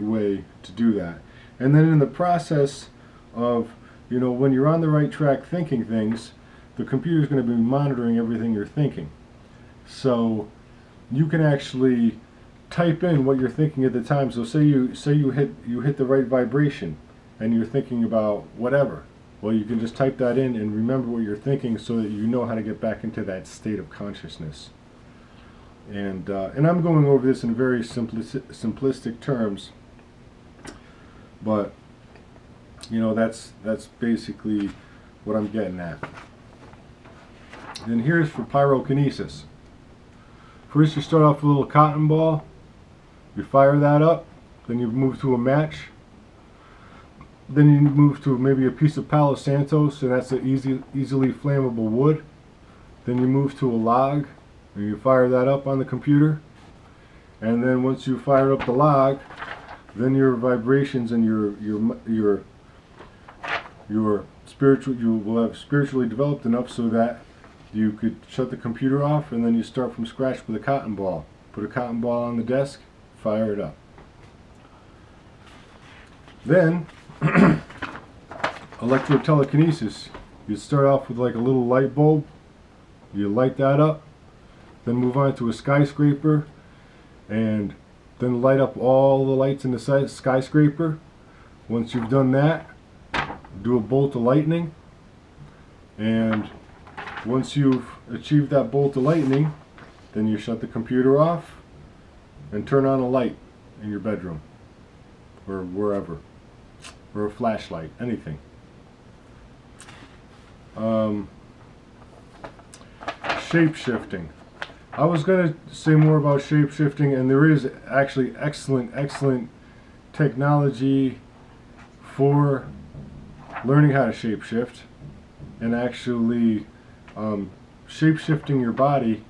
way to do that. And then in the process of, when you're on the right track thinking things, the computer's going to be monitoring everything you're thinking. So you can actually type in what you're thinking at the time. So say you hit the right vibration and you're thinking about whatever. Well, you can just type that in and remember what you're thinking so that you know how to get back into that state of consciousness. And I'm going over this in very simplistic terms, but that's basically what I'm getting at. And here's for pyrokinesis. First, you start off with a little cotton ball. You fire that up. Then you move to a match. Then you move to maybe a piece of Palo Santos, and that's an easily flammable wood. Then you move to a log, and you fire that up on the computer. And then once you fire up the log, then your vibrations and your spiritual, you will have spiritually developed enough so that you could shut the computer off, and then you start from scratch with a cotton ball. Put a cotton ball on the desk, fire it up. Then electrotelekinesis. You start off with like a little light bulb. You light that up, then move on to a skyscraper, and then light up all the lights in the skyscraper. Once you've done that, do a bolt of lightning, and once you've achieved that bolt of lightning, then you shut the computer off and turn on a light in your bedroom or wherever, or a flashlight, anything. Shape-shifting. I was going to say more about shape-shifting, and there is actually excellent technology for learning how to shape-shift and actually shape-shifting your body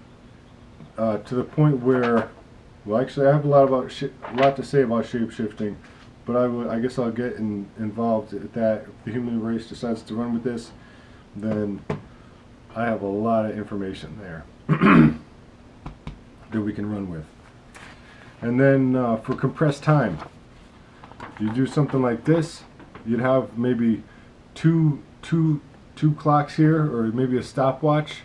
to the point where, well, actually I have a lot to say about shape-shifting, but I guess I'll get involved at that. If the human race decides to run with this, then I have a lot of information there that we can run with. And then for compressed time, you do something like this. You'd have maybe two clocks here, or maybe a stopwatch,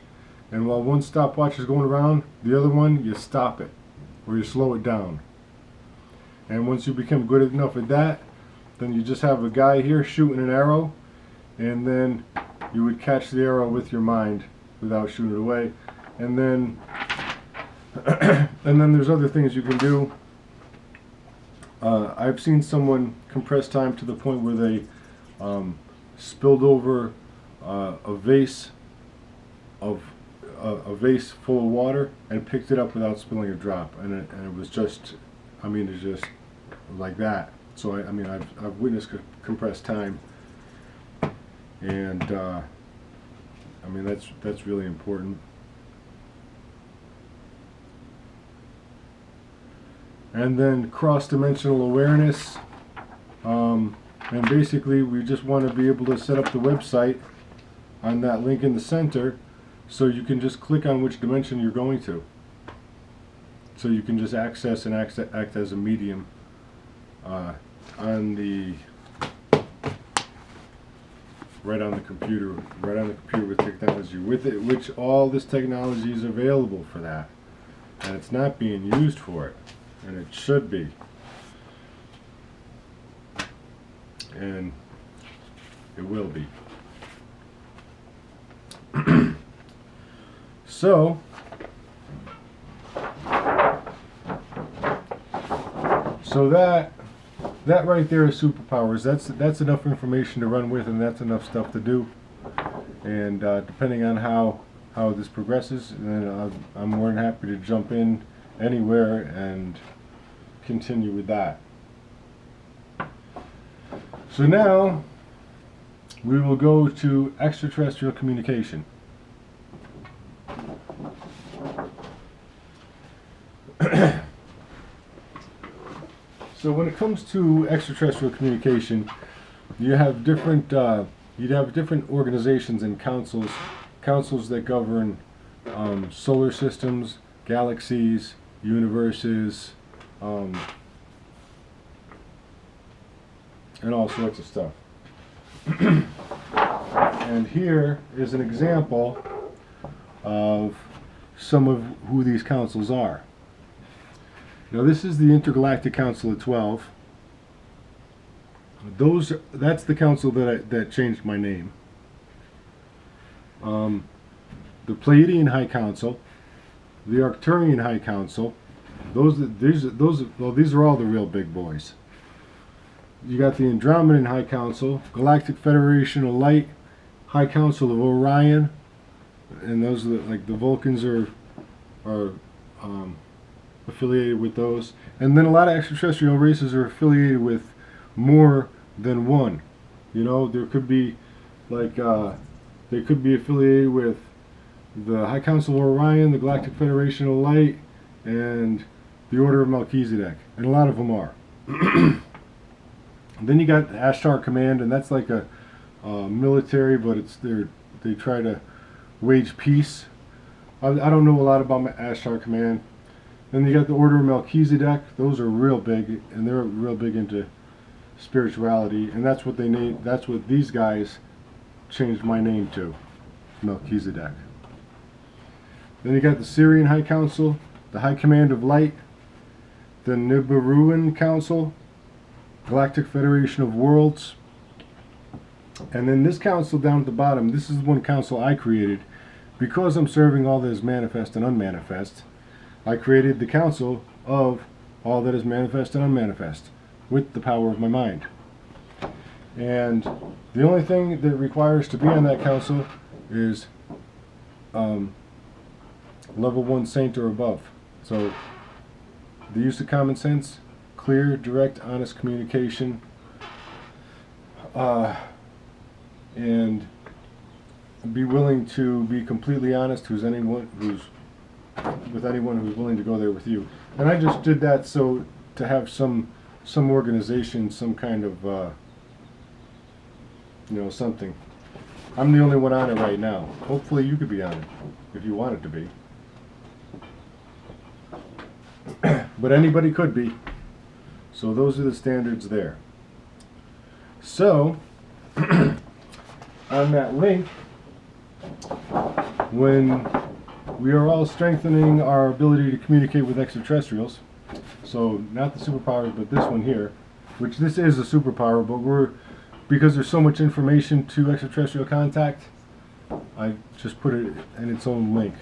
and while one stopwatch is going around, the other one, you stop it or you slow it down. And once you become good enough at that, then you just have a guy here shooting an arrow, and then you would catch the arrow with your mind without shooting it away. And then and then there's other things you can do. I've seen someone compress time to the point where they spilled over a vase full of water and picked it up without spilling a drop, and it was just, it's just like that. So I've witnessed compressed time, and that's really important. And then cross-dimensional awareness, and basically we just want to be able to set up the website on that link in the center, so you can just click on which dimension you're going to, so you can just access and act as a medium right on the computer with technology, which all this technology is available for that, and it's not being used for it, and it should be. And it will be. So that right there is superpowers. That's enough information to run with, and that's enough stuff to do. And depending on how this progresses, then I'm more than happy to jump in anywhere and continue with that. So now we will go to extraterrestrial communication. So when it comes to extraterrestrial communication, you have different you'd have different organizations and councils that govern solar systems, galaxies, universes, and all sorts of stuff. And here is an example of some of who these councils are. Now this is the Intergalactic Council of 12. That's the council that changed my name. The Pleiadian High Council, the Arcturian High Council. These are all the real big boys. You got the Andromedan High Council, Galactic Federation of Light, High Council of Orion, and those are like the Vulcans are affiliated with those. And then a lot of extraterrestrial races are affiliated with more than one. You know, there could be like they could be affiliated with the High Council of Orion, the Galactic Federation of Light, and the Order of Melchizedek, and a lot of them are. Then you got Ashtar Command, and that's like a military, but they try to wage peace. I don't know a lot about Ashtar Command. Then you got the Order of Melchizedek. Those are real big, and they're real big into spirituality, and that's what they named. That's what these guys changed my name to, Melchizedek. Then you got the Syrian High Council, the High Command of Light, the Nibiruan Council, Galactic Federation of Worlds, and then this council down at the bottom. This is the one council I created because I'm serving all that is manifest and unmanifest. I created the council of all that is manifest and unmanifest with the power of my mind. And the only thing that requires to be on that council is level 1 saint or above. So the use of common sense, clear, direct, honest communication, and be willing to be completely honest with anyone who's willing to go there with you. And I just did that so to have some organization, some kind of something. I'm the only one on it right now. Hopefully you could be on it if you wanted to be. But anybody could be. So those are the standards there. So on that link, when we are all strengthening our ability to communicate with extraterrestrials, so not the superpower, but this one here, which this is a superpower, but because there's so much information to extraterrestrial contact, I just put it in its own link.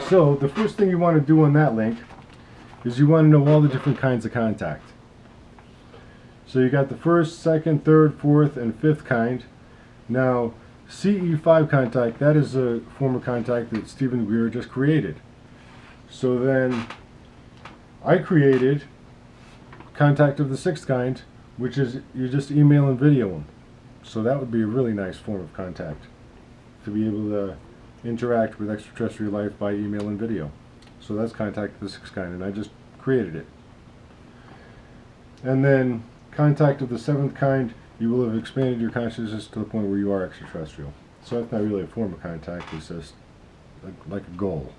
So the first thing you want to do on that link is you want to know all the different kinds of contact. So you got the first, second, third, fourth, and fifth kind. Now CE5 contact, that is a form of contact that Stephen Greer just created. So then I created contact of the sixth kind, which is you just email and video them. So that would be a really nice form of contact, to be able to interact with extraterrestrial life by email and video. So that's contact of the sixth kind, and I just created it. And then contact of the seventh kind, you will have expanded your consciousness to the point where you are extraterrestrial. So that's not really a form of contact, it's just like a goal.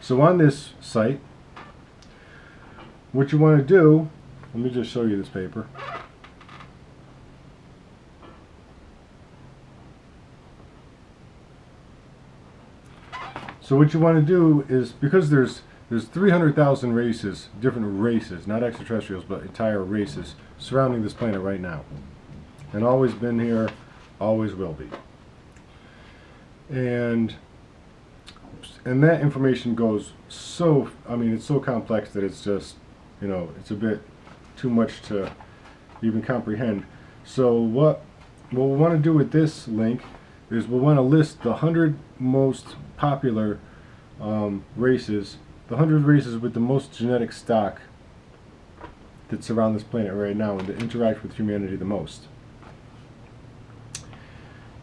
So on this site, what you want to do, let me just show you this paper. So what you want to do is, because there's 300,000 races, different races, not extraterrestrials, but entire races surrounding this planet right now. And always been here, always will be. And that information goes so, I mean, it's so complex that it's just, it's a bit too much to even comprehend. So what we want to do with this link is we'll want to list the 100 most popular races, the 100 races with the most genetic stock that surround this planet right now and that interact with humanity the most.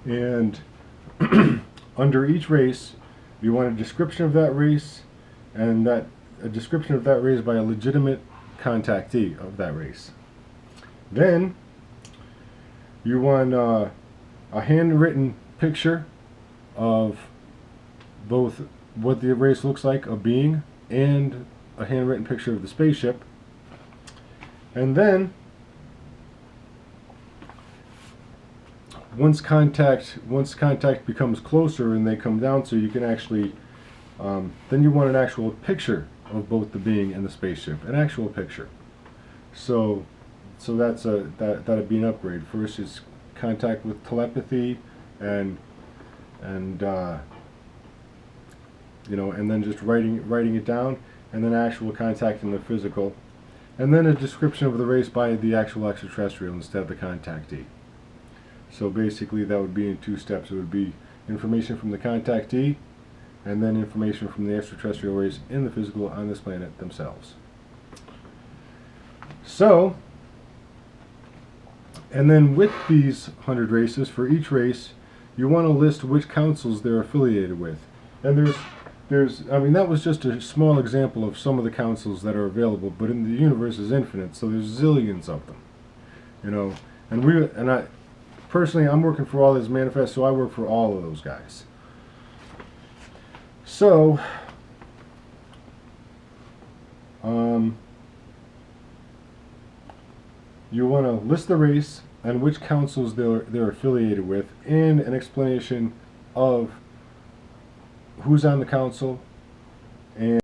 And under each race, you want a description of that race, and a description of that race by a legitimate contactee of that race. Then you want a handwritten picture of both what the race looks like, a being, and a handwritten picture of the spaceship. And then once contact becomes closer and they come down, so you can actually then you want an actual picture of both the being and the spaceship, an actual picture. So that'd be an upgrade. First is contact with telepathy, and you know, and then just writing it down, and then actual contact in the physical, and then a description of the race by the actual extraterrestrial instead of the contactee. So basically that would be in 2 steps. It would be information from the contactee, and then information from the extraterrestrial race in the physical on this planet themselves. So, and then with these 100 races, for each race, you want to list which councils they're affiliated with. And I mean, that was just a small example of some of the councils that are available, but in the universe is infinite, so there's zillions of them. You know, and I personally, I'm working for all this manifest, so I work for all of those guys. So, you want to list the race and which councils they're affiliated with, and an explanation of who's on the council and